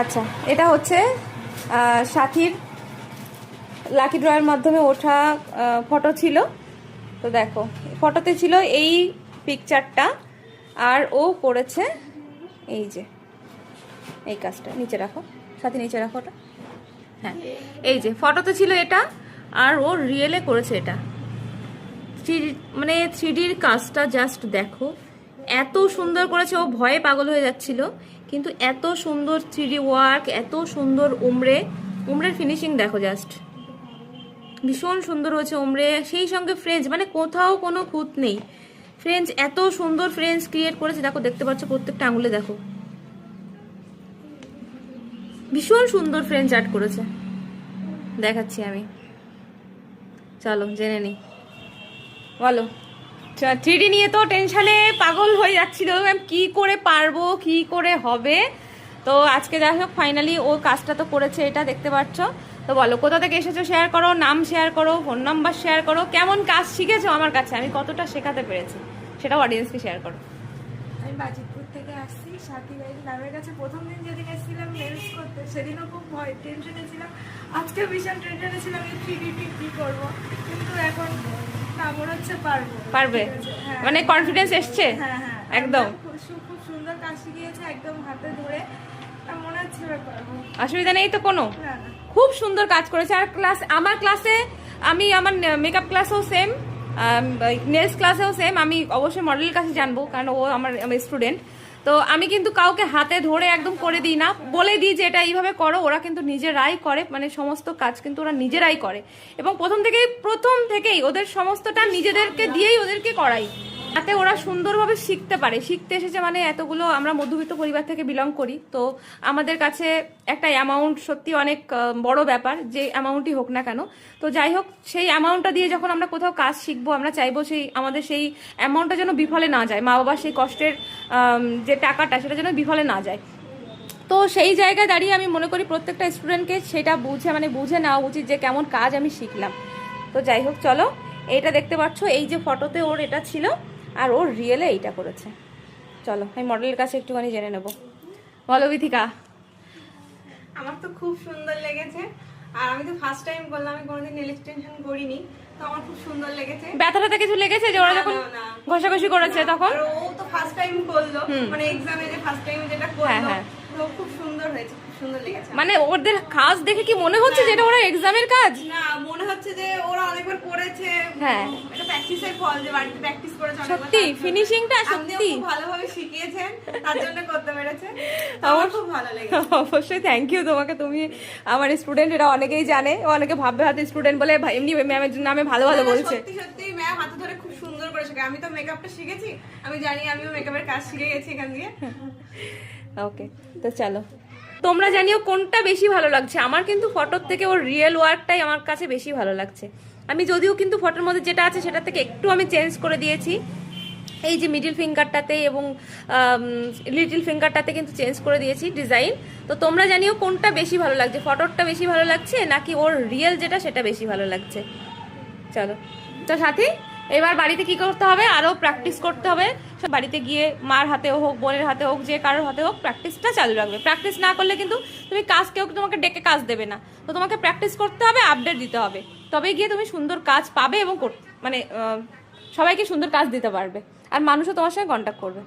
আচ্ছা, এটা হচ্ছে সাথীর লাকি ড্রয়ের মাধ্যমে ওঠা ফটো ছিল। তো দেখো, ফটোতে ছিল এই পিকচারটা, আর ও করেছে এই যে এই কাজটা। নিচে রাখো সাথী, নিচে রাখো ওটা। হ্যাঁ, এই যে ফটোতে ছিল এটা, আর ও রিয়েলে করেছে এটা। মানে 3Dর কাজটা জাস্ট দেখো, এত সুন্দর করেছে। ও ভয়ে পাগল হয়ে যাচ্ছিল, কিন্তু এত সুন্দর 3D ওয়ার্ক, এত সুন্দর উমরের ফিনিশিং দেখো জাস্ট, ভীষণ সুন্দর হয়েছে উমরে। সেই সঙ্গে ফ্রেঞ্চ, মানে কোথাও কোনো খুঁত নেই। ফ্রেঞ্চ, এত সুন্দর ফ্রেঞ্চ ক্রিয়েট করেছে দেখো, দেখতে পাচ্ছ প্রত্যেকটা আঙুলে দেখো, ভীষণ সুন্দর ফ্রেঞ্চ আর্ট করেছে। দেখাচ্ছি আমি, চলো জেনে নিই। বলো, 3D নিয়ে তো টেনশনে পাগল হয়ে যাচ্ছিল, কি করে পারবো, কি করে হবে। তো আজকে যাই হোক ফাইনালি ও কাজটা তো করেছে, এটা দেখতে পাচ্ছ। তো বলো, কোথা থেকে এসেছো শেয়ার করো, নাম শেয়ার করো, ফোন নাম্বার শেয়ার করো, কেমন কাজ শিখেছো আমার কাছে, আমি কতটা শেখাতে পেরেছি সেটাও অডিয়েন্সকে শেয়ার করো। আমি বাজিতপুর থেকে আসছি, সাথী ভাইয়ের নামের কাছে প্রথম দিন যেদিন এসেছিলাম নেলস করতে, সেদিনও খুব ভয় টেনশনে ছিলাম। আজকে ভীষণ টেনশনে ছিলাম এই 3D কি করবো, কিন্তু এখন না মনে হচ্ছে পারবে। হ্যাঁ, মানে কনফিডেন্স এসছে। হ্যাঁ হ্যাঁ, একদম খুব সুন্দর কাজ শিখিয়েছে, একদম হাতে ধরে মনে হচ্ছে পারবো। অসুবিধা নেই তো কোনো, না না, খুব সুন্দর কাজ করেছে। আর আমার ক্লাসে, আমার মেকআপ ক্লাসেও সেম, নেলস ক্লাসেও সেম। আমি অবশ্যই মডেলের কাছে জানবো, কারণ ও আমার স্টুডেন্ট। তো আমি কিন্তু কাউকে হাতে ধরে একদম করে দিই না, বলে দিই যে এটা এইভাবে করো। ওরা কিন্তু নিজেরাই করে, মানে সমস্ত কাজ কিন্তু ওরা নিজেরাই করে। এবং প্রথম থেকেই ওদের সমস্তটা নিজেদেরকে দিয়েই ওদেরকে করাই, যাতে ওরা সুন্দরভাবে শিখতে পারে। শিখতে এসেছে মানে, এতগুলো আমরা মধ্যবিত্ত পরিবার থেকে বিলং করি, তো আমাদের কাছে একটা অ্যামাউন্ট সত্যি অনেক বড় ব্যাপার, যে অ্যামাউন্টই হোক না কেন। তো যাই হোক, সেই অ্যামাউন্টটা দিয়ে যখন আমরা কোথাও কাজ শিখবো, আমরা চাইবো আমাদের সেই অ্যামাউন্টটা যেন বিফলে না যায়, মা বাবার সেই কষ্টের যে টাকাটা, সেটা যেন বিফলে না যায়। তো সেই জায়গায় দাঁড়িয়ে আমি মনে করি প্রত্যেকটা স্টুডেন্টকে সেটা বুঝে নেওয়া উচিত যে কেমন কাজ আমি শিখলাম। তো যাই হোক, চলো, এইটা দেখতে পাচ্ছ, এই যে ফটোতে ওর এটা ছিল, আর ওর রিয়েলে এইটা করেছে। চলো আমি মডেলের কাছে একটুখানি জেনে নেবো। বলো বিথিকা। আমার তো খুব সুন্দর লেগেছে, আর আমি তো ফার্স্ট টাইম করলাম, আমি কোনোদিন নেল এক্সটেনশন করিনি, তো আমার খুব সুন্দর লেগেছে। ব্যথাটা কিছু লেগেছে যে ওরা যখন ঘষাঘষি করেছে তখন? আর ও তো ফার্স্ট টাইম করলো, মানে এক্সামে যে ফার্স্ট টাইম যেটা করলো, তো খুব সুন্দর হয়েছে, খুব সুন্দর লেগেছে। মানে ওদের কাজ দেখে কি মনে হচ্ছে যে এটা ওরা এক্সামের কাজ? না, মনে হচ্ছে যে ওরা অনেকবার করেছে। হ্যাঁ, এটা প্র্যাকটিসের ফল, যে বাড়িতে প্র্যাকটিস করেছে অনেকবার। সত্যি ফিনিশিংটা সত্যি খুব ভালোভাবে শিখিয়েছেন, তার জন্য করতে পেরেছে। আমার খুব ভালো লেগেছে। অবশ্যই থ্যাংক ইউ তোমাকে, তুমি আমার স্টুডেন্ট, এটা অনেকেই জানে, অনেকে ভাববে হাতে স্টুডেন্ট বলে এমনি ম্যামের নামে ভালো ভালো বলছে। সত্যি সত্যি ম্যাম হাতে ধরে খুব সুন্দর করে শেখায়। আমি তো মেকআপটা শিখেছি, আমি জানি, আমিও মেকআপের কাজ শিখে গেছি এখান দিয়ে। ওকে, তো চলো, তোমরা জানিও কোনটা বেশি ভালো লাগছে। আমার কিন্তু ফটোর থেকে ওর রিয়েল ওয়ার্কটাই আমার কাছে বেশি ভালো লাগছে। আমি যদিও কিন্তু ফটোর মধ্যে যেটা আছে সেটা থেকে একটু আমি চেঞ্জ করে দিয়েছি, এই যে মিডল ফিঙ্গারটাতে এবং লিটল ফিঙ্গারটাতে কিন্তু চেঞ্জ করে দিয়েছি ডিজাইন। তো তোমরা জানিও কোনটা বেশি ভালো লাগছে, ফটোরটা বেশি ভালো লাগছে নাকি ওর রিয়েল যেটা সেটা বেশি ভালো লাগছে। চলো, তো সাথী, এবার বাড়িতে কি করতে হবে, আরো প্র্যাকটিস করতে হবে। বাড়িতে গিয়ে মার হাতে হোক, বোনের হাতে হোক, যে কারোর হাতে হোক, প্র্যাকটিসটা চালু রাখবে। প্র্যাকটিস না করলে কিন্তু তুমি কেউ তোমাকে ডেকে কাজ দেবে না। তো তোমাকে প্র্যাকটিস করতে হবে, আপডেট দিতে হবে, তবেই গিয়ে তুমি সুন্দর কাজ পাবে এবং মানে সবাইকে সুন্দর কাজ দিতে পারবে, আর মানুষও তোমার সঙ্গে কন্ট্যাক্ট করবে।